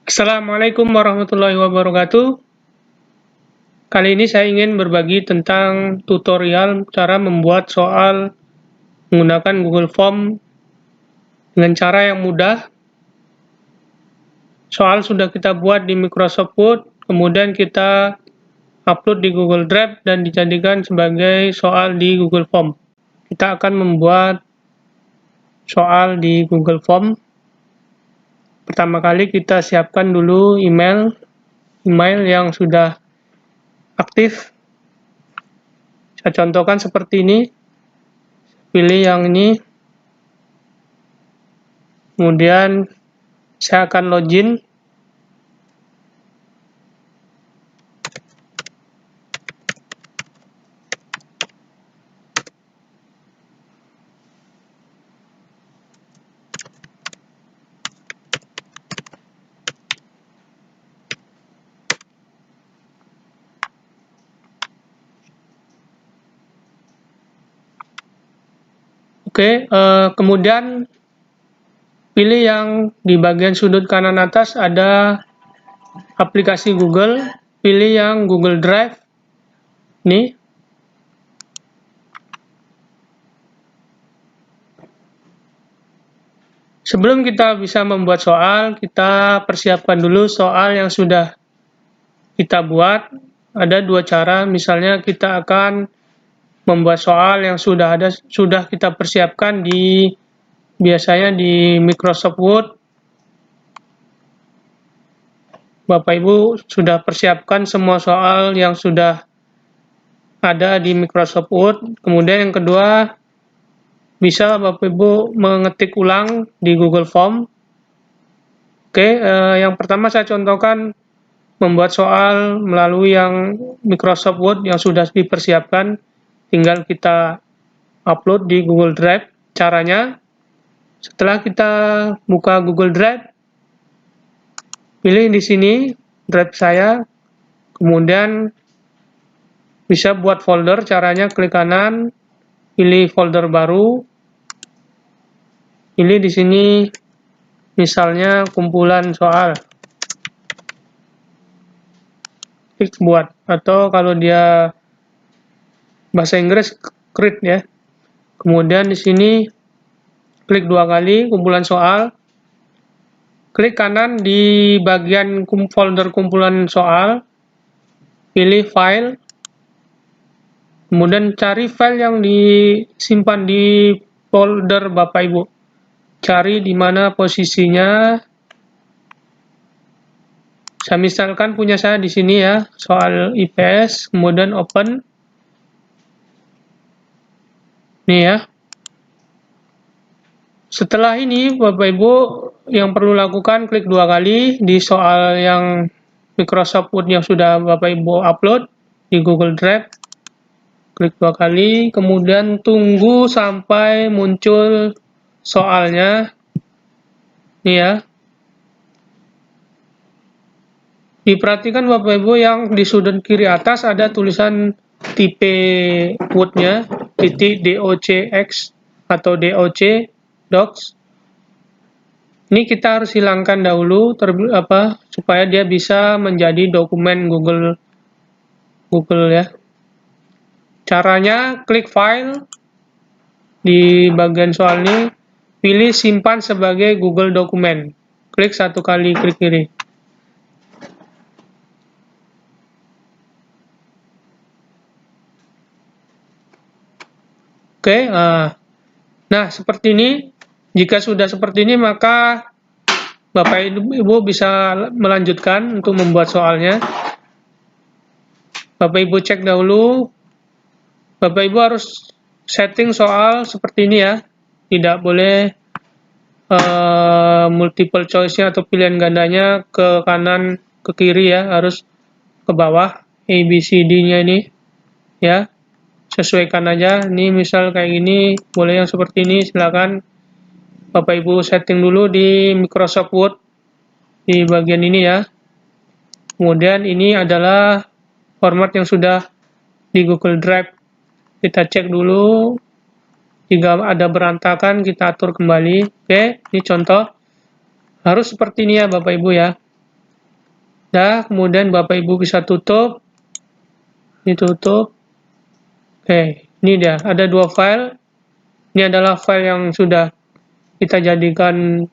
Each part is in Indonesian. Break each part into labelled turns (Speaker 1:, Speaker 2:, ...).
Speaker 1: Assalamualaikum warahmatullahi wabarakatuh. Kali ini saya ingin berbagi tentang tutorial cara membuat soal menggunakan Google Form dengan cara yang mudah. Soal sudah kita buat di Microsoft Word, kemudian kita upload di Google Drive dan dijadikan sebagai soal di Google Form. Kita akan membuat soal di Google Form. Pertama kali kita siapkan dulu email yang sudah aktif. Saya contohkan seperti ini. Pilih yang ini, kemudian saya akan login. Oke, kemudian pilih yang di bagian sudut kanan atas ada aplikasi Google, pilih yang Google Drive. Nih. Sebelum kita bisa membuat soal, kita persiapkan dulu soal yang sudah kita buat. Ada dua cara, misalnya kita akan membuat soal yang sudah kita persiapkan biasanya di Microsoft Word. Bapak Ibu sudah persiapkan semua soal yang sudah ada di Microsoft Word. Kemudian yang kedua, bisa Bapak Ibu mengetik ulang di Google Form. Oke, yang pertama saya contohkan membuat soal melalui yang Microsoft Word yang sudah dipersiapkan. Tinggal kita upload di Google Drive. Caranya, setelah kita buka Google Drive, pilih di sini Drive saya, kemudian bisa buat folder. Caranya klik kanan, pilih folder baru, pilih di sini misalnya kumpulan soal, klik buat, atau kalau dia bahasa Inggris create ya. Kemudian di sini klik dua kali kumpulan soal, klik kanan di bagian folder kumpulan soal, pilih file, kemudian cari file yang disimpan di folder Bapak Ibu. Cari di mana posisinya. Saya misalkan punya saya di sini ya, soal IPS, kemudian open. Nih ya. Setelah ini Bapak Ibu yang perlu lakukan, klik dua kali di soal yang Microsoft Word yang sudah Bapak Ibu upload di Google Drive. Klik dua kali, kemudian tunggu sampai muncul soalnya. Nih ya. Diperhatikan Bapak Ibu yang di sudut kiri atas ada tulisan tipe Word-nya, .docx atau doc, docs. Ini kita harus hilangkan dahulu supaya dia bisa menjadi dokumen Google ya. Caranya klik file di bagian soal ini, pilih simpan sebagai Google dokumen. Klik satu kali klik kiri. Oke, nah seperti ini. Jika sudah seperti ini, maka Bapak Ibu bisa melanjutkan untuk membuat soalnya. Bapak Ibu cek dahulu. Bapak Ibu harus setting soal seperti ini ya. Tidak boleh multiple choice-nya atau pilihan gandanya ke kanan, ke kiri ya. Harus ke bawah. A, B, C, D-nya ini ya. Sesuaikan aja. Ini misal kayak gini, boleh yang seperti ini, silakan. Bapak Ibu setting dulu di Microsoft Word di bagian ini ya. Kemudian ini adalah format yang sudah di Google Drive. Kita cek dulu. Jika ada berantakan, kita atur kembali. Oke, ini contoh. Harus seperti ini ya Bapak Ibu ya. Nah, kemudian Bapak Ibu bisa tutup. Ditutup. Oke, ini dia. Ada 2 file. Ini adalah file yang sudah kita jadikan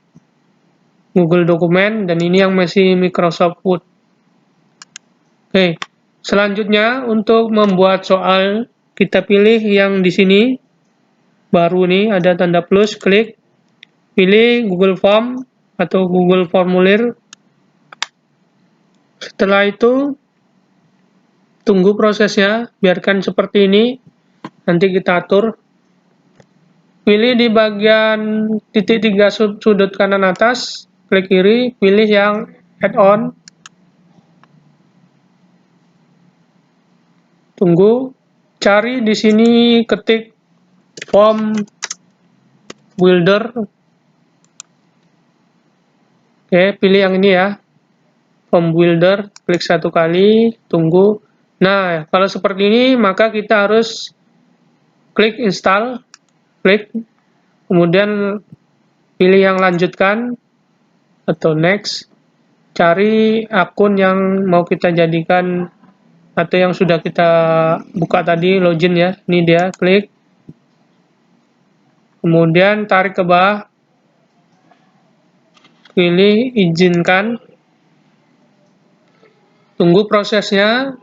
Speaker 1: Google Dokumen, dan ini yang masih Microsoft Word. Oke, selanjutnya untuk membuat soal, kita pilih yang di sini, baru nih, ada tanda plus, klik, pilih Google Form atau Google Formulir. Setelah itu, tunggu prosesnya, biarkan seperti ini, nanti kita atur. Pilih di bagian titik 3 sudut kanan atas, klik kiri, pilih yang add-on. Tunggu, cari di sini, ketik form builder. Oke, pilih yang ini ya, form builder, klik 1 kali, tunggu. Nah, kalau seperti ini, maka kita harus klik install, klik, kemudian pilih yang lanjutkan, atau next, cari akun yang mau kita jadikan, atau yang sudah kita buka tadi, login ya, ini dia, klik, kemudian tarik ke bawah, pilih izinkan, tunggu prosesnya,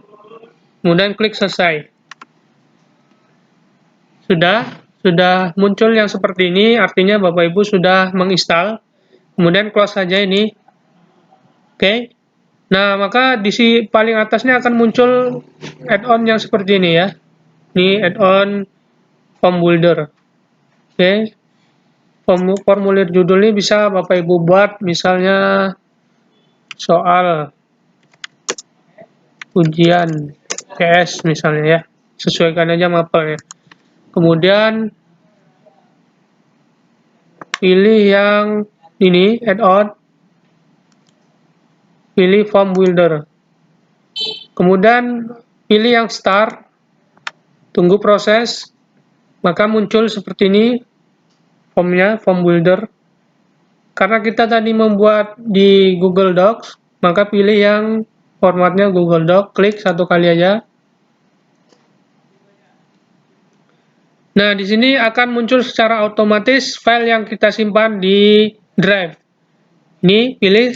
Speaker 1: kemudian klik selesai. Sudah muncul yang seperti ini, artinya Bapak Ibu sudah menginstal. Kemudian close saja ini. Oke. Nah, maka di paling atasnya akan muncul add-on yang seperti ini ya. Ini add-on form builder. Oke. Formulir judul ini bisa Bapak Ibu buat misalnya soal ujian PS misalnya ya. Sesuaikan aja mapelnya. Kemudian pilih yang ini, add-on, pilih form builder. Kemudian pilih yang start, tunggu proses, maka muncul seperti ini formnya, form builder. Karena kita tadi membuat di Google Docs, maka pilih yang formatnya Google Docs, klik 1 kali aja. Nah, di sini akan muncul secara otomatis file yang kita simpan di Drive. Ini pilih,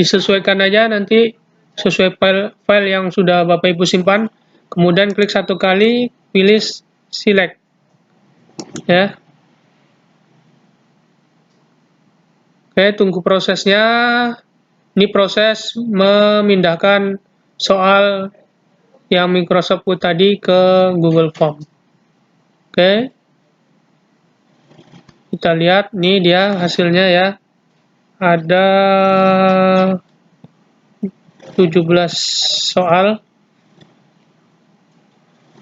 Speaker 1: disesuaikan aja nanti sesuai file yang sudah Bapak Ibu simpan. Kemudian klik 1 kali, pilih select. Ya. Oke, tunggu prosesnya. Ini proses memindahkan soal yang Microsoft Word tadi ke Google Form. Oke. Kita lihat, nih dia hasilnya ya. Ada 17 soal.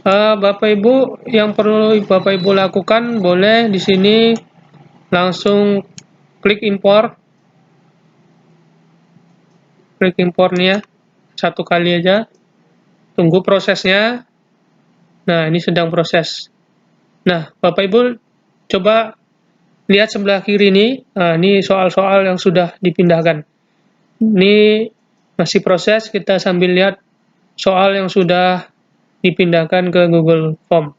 Speaker 1: Bapak Ibu, yang perlu Bapak Ibu lakukan, boleh di sini langsung klik import. Klik import nih ya, 1 kali aja. Tunggu prosesnya. Nah, ini sedang proses. Nah, Bapak Ibu coba lihat sebelah kiri ini. Nah, ini soal-soal yang sudah dipindahkan. Ini masih proses, kita sambil lihat soal yang sudah dipindahkan ke Google Form.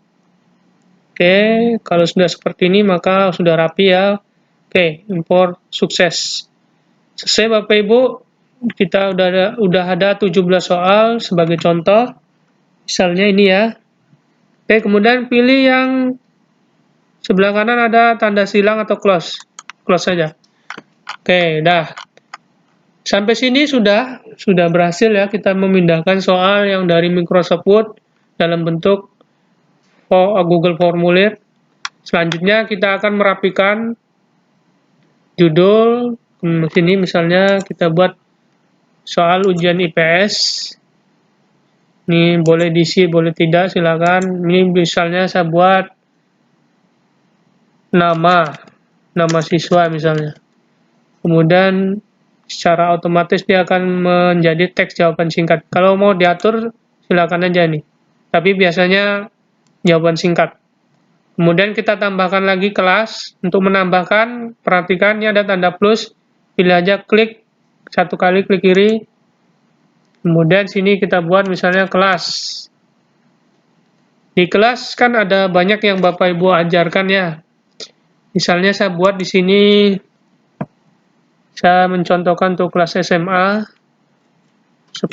Speaker 1: Oke, kalau sudah seperti ini maka sudah rapi ya. Oke, import sukses. Selesai Bapak Ibu, kita udah ada 17 soal sebagai contoh. Misalnya ini ya. Oke, kemudian pilih yang sebelah kanan ada tanda silang atau close. Close saja. Oke, dah. Sampai sini sudah berhasil ya kita memindahkan soal yang dari Microsoft Word dalam bentuk Google Formulir. Selanjutnya kita akan merapikan judul. Sini misalnya kita buat soal ujian IPS. Ini boleh diisi, boleh tidak, silakan. Ini misalnya saya buat nama siswa misalnya. Kemudian secara otomatis dia akan menjadi teks jawaban singkat. Kalau mau diatur silakan aja nih. Tapi biasanya jawaban singkat. Kemudian kita tambahkan lagi kelas. Untuk menambahkan, perhatikan ini ada tanda plus. Pilih aja klik 1 kali, klik kiri. Kemudian sini kita buat misalnya kelas. Di kelas kan ada banyak yang Bapak Ibu ajarkan ya. Misalnya saya buat di sini, saya mencontohkan untuk kelas SMA 10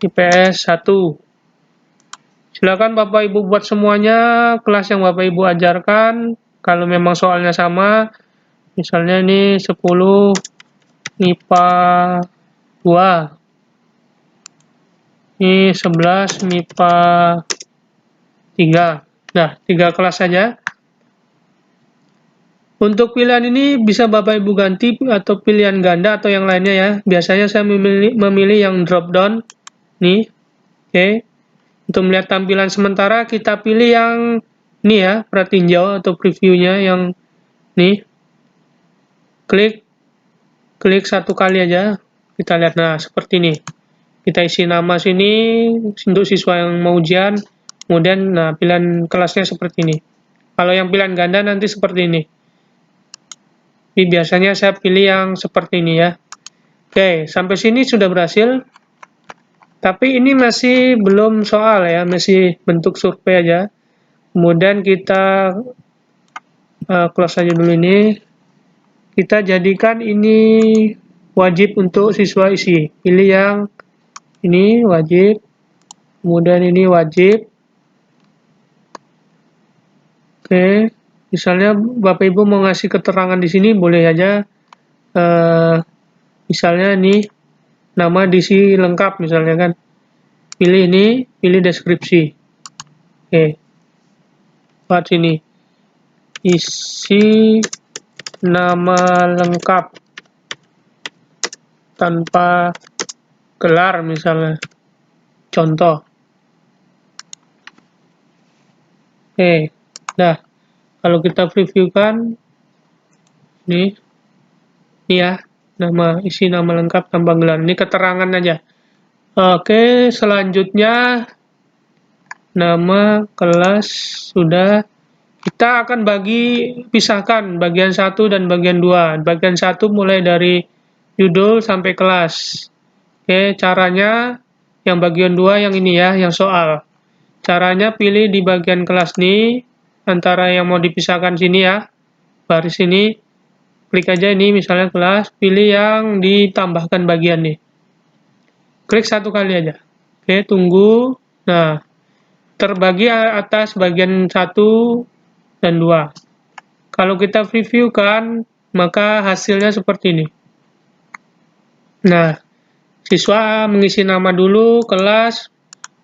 Speaker 1: IPS 1. Silakan Bapak Ibu buat semuanya kelas yang Bapak Ibu ajarkan. Kalau memang soalnya sama, misalnya ini 10 MIPA 2. Ini 11 MIPA 3. Nah, 3 kelas saja. Untuk pilihan ini bisa Bapak Ibu ganti atau pilihan ganda atau yang lainnya ya. Biasanya saya memilih yang drop down. Nih. Oke. Untuk melihat tampilan sementara kita pilih yang ini ya, pratinjau atau previewnya yang nih. Klik satu kali aja. Kita lihat, nah seperti ini. Kita isi nama sini untuk siswa yang mau ujian. Kemudian nah pilihan kelasnya seperti ini. Kalau yang pilihan ganda nanti seperti ini. Jadi biasanya saya pilih yang seperti ini ya. Oke, sampai sini sudah berhasil. Tapi ini masih belum soal ya, masih bentuk survei aja. Kemudian kita close aja dulu ini. Kita jadikan ini wajib untuk siswa isi. Pilih yang ini wajib. Kemudian ini wajib. Oke, misalnya Bapak Ibu mau ngasih keterangan di sini boleh aja. Misalnya ini nama diisi lengkap misalnya kan. Pilih ini, pilih deskripsi. Oke. Buat sini. Isi nama lengkap tanpa gelar misalnya. Contoh. Oke. Nah, kalau kita previewkan ini ya, isi nama lengkap tanpa gelar. Ini keterangan aja. Oke, selanjutnya nama kelas sudah. Kita akan pisahkan bagian 1 dan bagian 2. Bagian 1 mulai dari judul sampai kelas. Oke, caranya yang bagian 2 yang ini ya, yang soal. Caranya pilih di bagian kelas nih, antara yang mau dipisahkan sini ya, baris ini, klik aja ini misalnya kelas, pilih yang ditambahkan bagian nih. Klik satu kali aja. Oke, tunggu. Nah, terbagi atas bagian 1 dan 2. Kalau kita previewkan, maka hasilnya seperti ini. Nah, siswa mengisi nama dulu, kelas.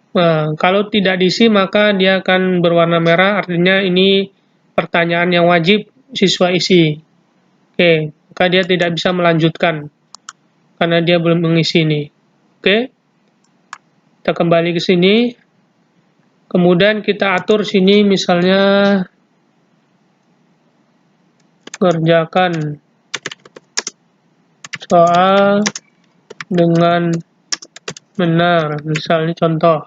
Speaker 1: Nah, kalau tidak diisi, maka dia akan berwarna merah, artinya ini pertanyaan yang wajib siswa isi. Oke, maka dia tidak bisa melanjutkan, karena dia belum mengisi ini. Oke, kita kembali ke sini. Kemudian kita atur sini misalnya kerjakan soal dengan benar, misalnya contoh.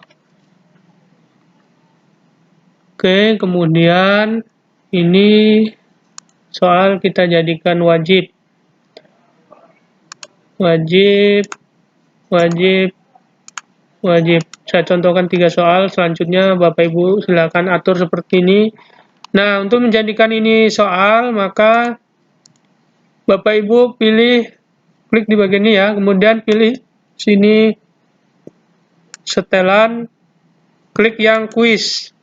Speaker 1: Oke, kemudian ini soal kita jadikan wajib. Wajib. Saya contohkan 3 soal, selanjutnya Bapak Ibu silakan atur seperti ini. Nah, untuk menjadikan ini soal, maka Bapak Ibu klik di bagian ini ya, kemudian pilih sini setelan, klik yang kuis.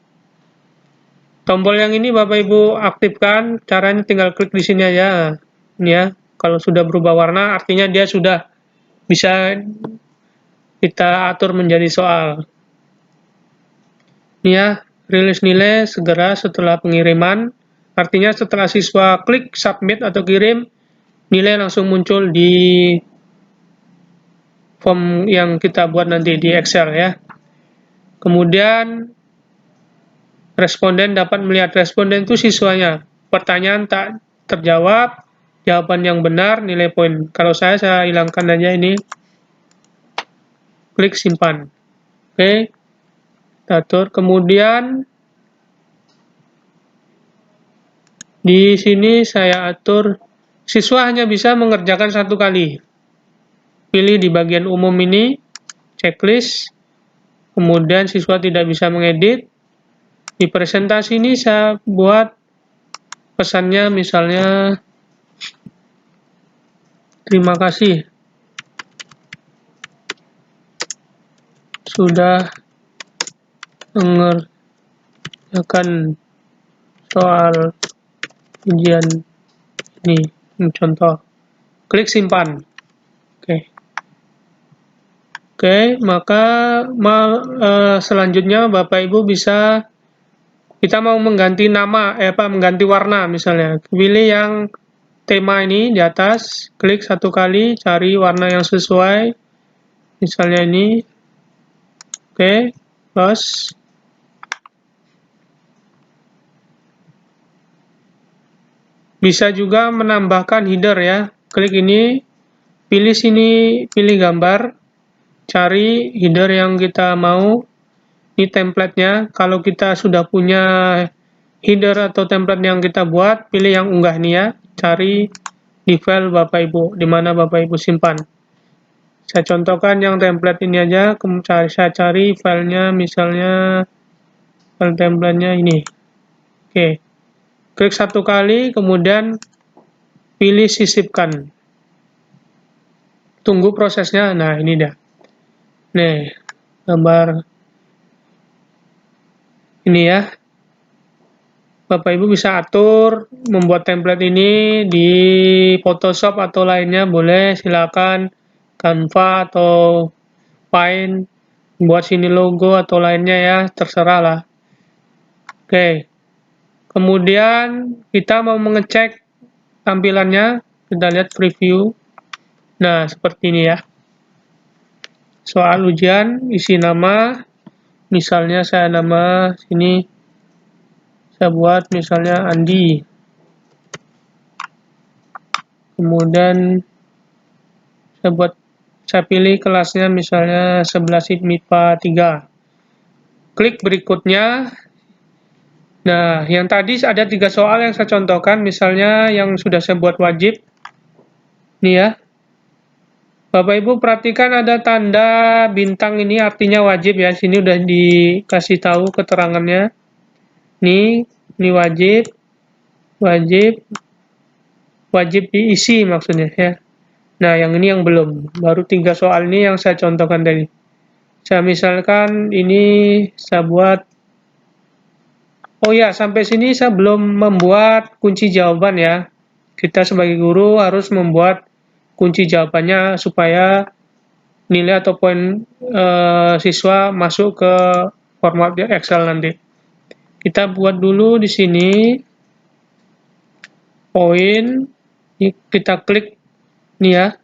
Speaker 1: Tombol yang ini Bapak Ibu aktifkan, caranya tinggal klik di sini aja. Ini ya, kalau sudah berubah warna artinya dia sudah bisa kita atur menjadi soal. Ini ya, rilis nilai segera setelah pengiriman. Artinya setelah siswa klik submit atau kirim, nilai langsung muncul di form yang kita buat nanti di Excel ya. Kemudian responden dapat melihat responden itu siswanya. Pertanyaan tak terjawab, jawaban yang benar, nilai poin. Kalau saya hilangkan aja ini. Klik simpan. Oke. Atur. Kemudian di sini saya atur siswa hanya bisa mengerjakan 1 kali. Pilih di bagian umum ini. checklist, kemudian siswa tidak bisa mengedit. Di presentasi ini saya buat pesannya misalnya, terima kasih sudah mengerjakan soal ujian ini. Contoh, klik simpan. Oke, maka selanjutnya Bapak Ibu bisa, kita mau mengganti nama, mengganti warna misalnya. Pilih yang tema ini di atas, klik satu kali, cari warna yang sesuai. Misalnya ini. Oke, close. Bisa juga menambahkan header ya. Klik ini, pilih sini, pilih gambar, cari header yang kita mau. Ini template-nya. Kalau kita sudah punya header atau template yang kita buat, pilih yang unggah nih ya. Cari di file Bapak Ibu, di mana Bapak Ibu simpan. Saya contohkan yang template ini aja. Saya cari filenya, misalnya file template-nya ini. Oke. Klik satu kali, kemudian pilih sisipkan. Tunggu prosesnya. Nah, ini dah. Nih, gambar ini ya. Bapak Ibu bisa atur membuat template ini di Photoshop atau lainnya, boleh, silakan. Canva atau Paint, buat sini logo atau lainnya ya, terserah lah. Oke. Kemudian kita mau mengecek tampilannya, kita lihat preview. Nah, seperti ini ya. Soal ujian, isi nama, misalnya saya nama sini, saya buat misalnya Andi. Kemudian saya pilih kelasnya misalnya 11 MIPA 3. Klik berikutnya. Nah, yang tadi ada 3 soal yang saya contohkan, misalnya yang sudah saya buat wajib. Nih ya. Bapak Ibu perhatikan ada tanda bintang ini artinya wajib ya. Sini udah dikasih tahu keterangannya. Ini wajib. Wajib diisi maksudnya ya. Nah, yang ini yang belum. Baru 3 soal ini yang saya contohkan tadi. Saya misalkan ini saya buat, oh ya, sampai sini saya belum membuat kunci jawaban ya. Kita sebagai guru harus membuat kunci jawabannya supaya nilai atau poin siswa masuk ke format Excel nanti. Kita buat dulu di sini poin, ini kita klik nih ya.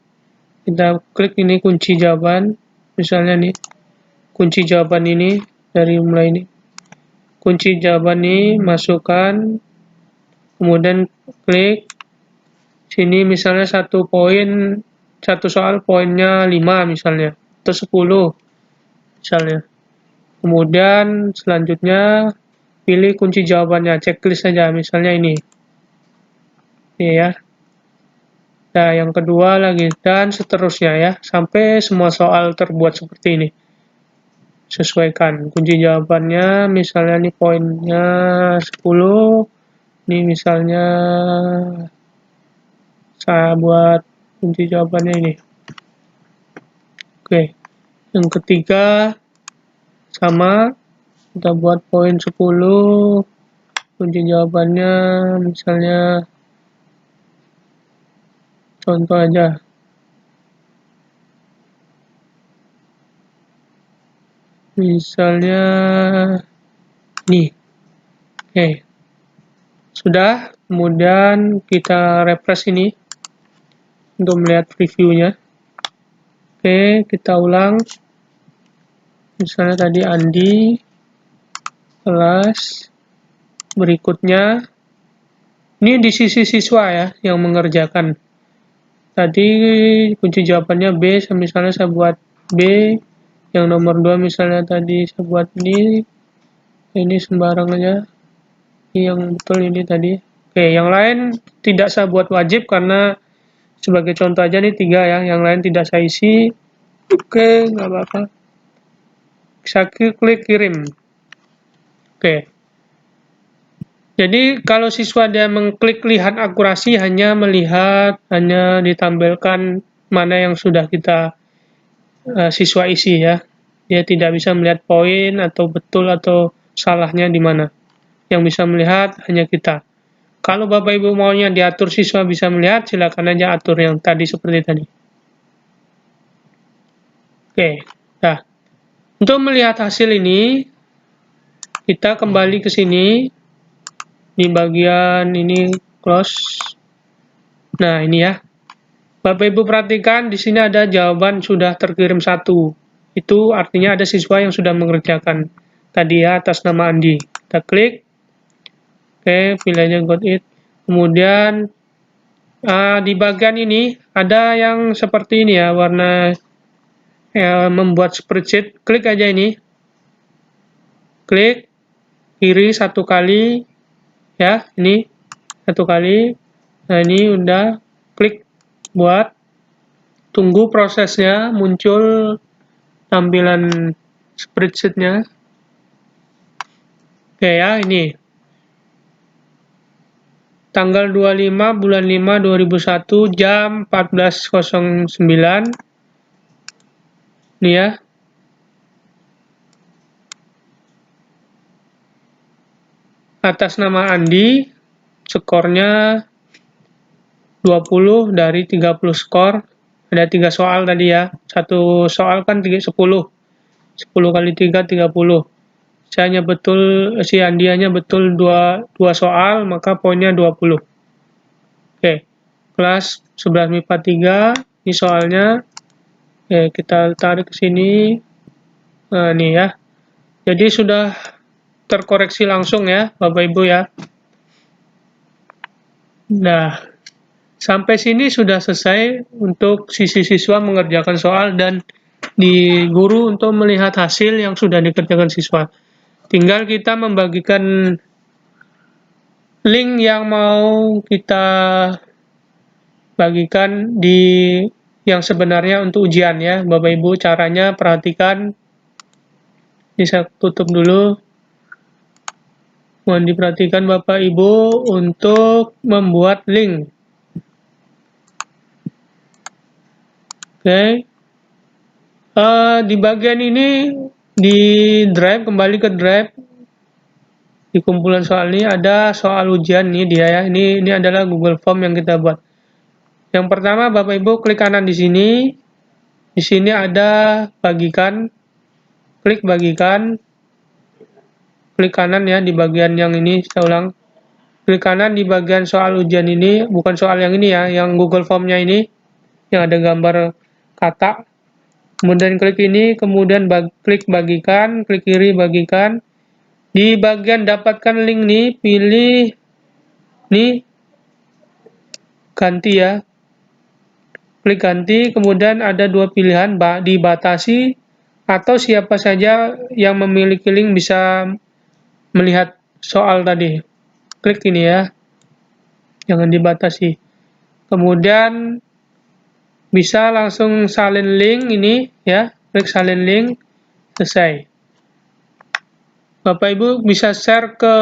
Speaker 1: Kita klik ini kunci jawaban, misalnya nih, kunci jawaban ini dari mulai ini. Kunci jawaban ini masukkan, kemudian klik sini misalnya satu soal poinnya 5 misalnya, atau 10 misalnya. Kemudian selanjutnya pilih kunci jawabannya, checklist saja, misalnya ini. Ini ya. Nah, yang kedua lagi, dan seterusnya ya, sampai semua soal terbuat seperti ini. Sesuaikan kunci jawabannya, misalnya ini poinnya 10, ini misalnya saya buat kunci jawabannya ini. Oke, yang ketiga sama, kita buat poin 10, kunci jawabannya misalnya, contoh aja, misalnya nih. Oke, sudah. Kemudian kita refresh ini untuk melihat previewnya. Oke, kita ulang. Misalnya tadi Andi, kelas berikutnya. Ini di sisi siswa ya yang mengerjakan. Tadi kunci jawabannya B, misalnya saya buat B. Yang nomor 2 misalnya tadi saya buat ini sembarang aja. Yang betul ini tadi. Oke, yang lain tidak saya buat wajib karena sebagai contoh aja nih 3 ya, yang lain tidak saya isi. Oke, nggak apa-apa. bisa klik kirim. Oke. Jadi kalau siswa dia mengklik lihat akurasi, hanya ditampilkan mana yang sudah kita siswa isi ya. Dia tidak bisa melihat poin atau betul atau salahnya di mana. Yang bisa melihat hanya kita. Kalau Bapak Ibu maunya diatur siswa bisa melihat, silakan aja atur yang tadi seperti tadi. Oke, nah untuk melihat hasil ini, kita kembali ke sini di bagian ini close. Nah ini ya, Bapak Ibu perhatikan di sini ada jawaban sudah terkirim 1. Itu artinya ada siswa yang sudah mengerjakan tadi ya atas nama Andi. Kita klik, oke, pilih aja got it. Kemudian di bagian ini ada yang seperti ini ya, warna membuat spreadsheet. Klik aja ini, klik kiri 1 kali ya, ini 1 kali. Nah ini udah, klik buat, tunggu prosesnya muncul tampilan spreadsheet-nya. Oke ya, ini tanggal 25 bulan 5 2001 jam 14.09. Ini ya. Atas nama Andi, skornya 20 dari 30 skor. Ada 3 soal tadi ya. Satu soal kan 10. 10 kali 3, 30. Si Andi hanya betul 2 soal, maka poinnya 20. Oke, kelas 11 MIPA 3, ini soalnya. Oke, kita tarik ke sini. Nah, ini ya. Jadi sudah terkoreksi langsung ya, Bapak Ibu ya. Nah, sampai sini sudah selesai untuk sisi siswa mengerjakan soal dan di guru untuk melihat hasil yang sudah dikerjakan siswa. Tinggal kita membagikan link yang mau kita bagikan di yang sebenarnya untuk ujian ya, Bapak Ibu. Caranya perhatikan. Bisa tutup dulu. Mohon diperhatikan Bapak Ibu untuk membuat link. Oke. Di bagian ini di drive, kembali ke drive. Di kumpulan soal ini ada soal ujian nih dia ya. Ini adalah Google Form yang kita buat. Yang pertama Bapak Ibu klik kanan di sini. Di sini ada bagikan. Klik bagikan. Klik kanan ya di bagian yang ini, saya ulang. Klik kanan di bagian soal ujian ini, bukan soal yang ini ya, yang Google Form-nya ini yang ada gambar kata. Kemudian klik ini, kemudian klik bagikan, klik kiri bagikan. Di bagian dapatkan link nih, pilih nih ganti ya. Klik ganti, kemudian ada 2 pilihan, dibatasi atau siapa saja yang memiliki link bisa melihat soal tadi. Klik ini ya. Jangan dibatasi. Kemudian bisa langsung salin link ini ya. Klik salin link, selesai. Bapak Ibu bisa share ke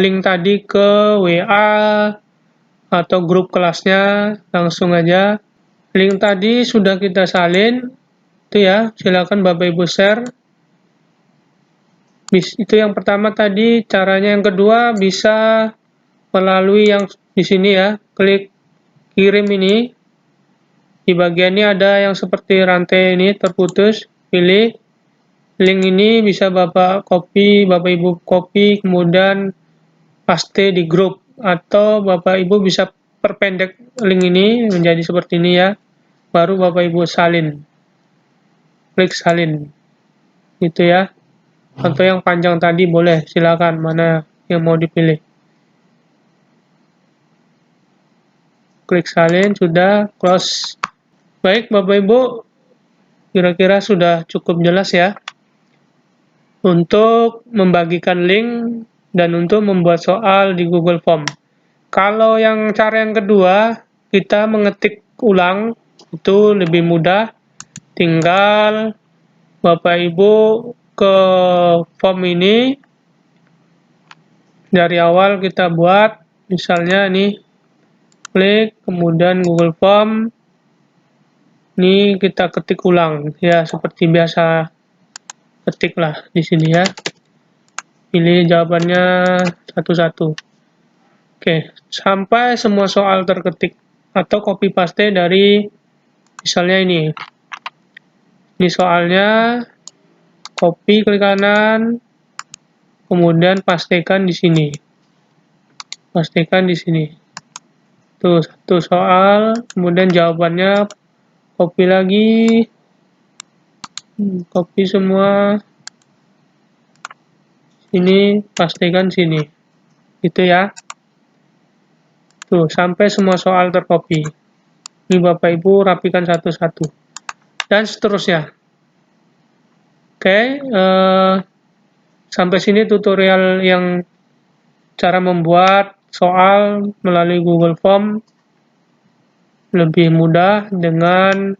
Speaker 1: link tadi ke WA atau grup kelasnya, langsung aja. Link tadi sudah kita salin, itu ya, silakan Bapak Ibu share. Itu yang pertama tadi, caranya yang kedua bisa melalui yang di sini ya, klik kirim ini. Di bagian ini ada yang seperti rantai ini terputus, pilih. Link ini bisa Bapak Ibu copy, kemudian paste di grup, atau Bapak Ibu bisa perpendek link ini menjadi seperti ini ya, baru Bapak Ibu salin, klik salin gitu ya, atau yang panjang tadi boleh, silakan mana yang mau dipilih. Klik salin, sudah, close. Baik Bapak Ibu, kira-kira sudah cukup jelas ya untuk membagikan link dan untuk membuat soal di Google Form. Kalau yang cara yang kedua, kita mengetik ulang, itu lebih mudah. Tinggal Bapak Ibu ke form ini. Dari awal kita buat, misalnya ini klik, kemudian Google Form, ini kita ketik ulang, ya seperti biasa ketiklah di sini ya. Pilih jawabannya satu-satu. Oke, sampai semua soal terketik atau copy paste dari misalnya ini. Ini soalnya, copy klik kanan, kemudian pastekan di sini. Pastikan di sini. Tuh, satu soal, kemudian jawabannya copy lagi. Copy semua. Ini pastikan sini. Gitu ya. Tuh, sampai semua soal tercopy. Ini Bapak Ibu rapikan satu-satu. Dan seterusnya. Oke, sampai sini tutorial yang cara membuat soal melalui Google Form lebih mudah dengan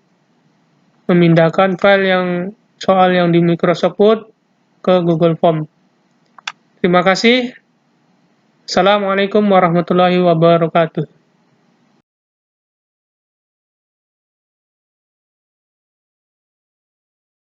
Speaker 1: memindahkan file soal yang di Microsoft Word ke Google Form. Terima kasih. Assalamualaikum warahmatullahi wabarakatuh.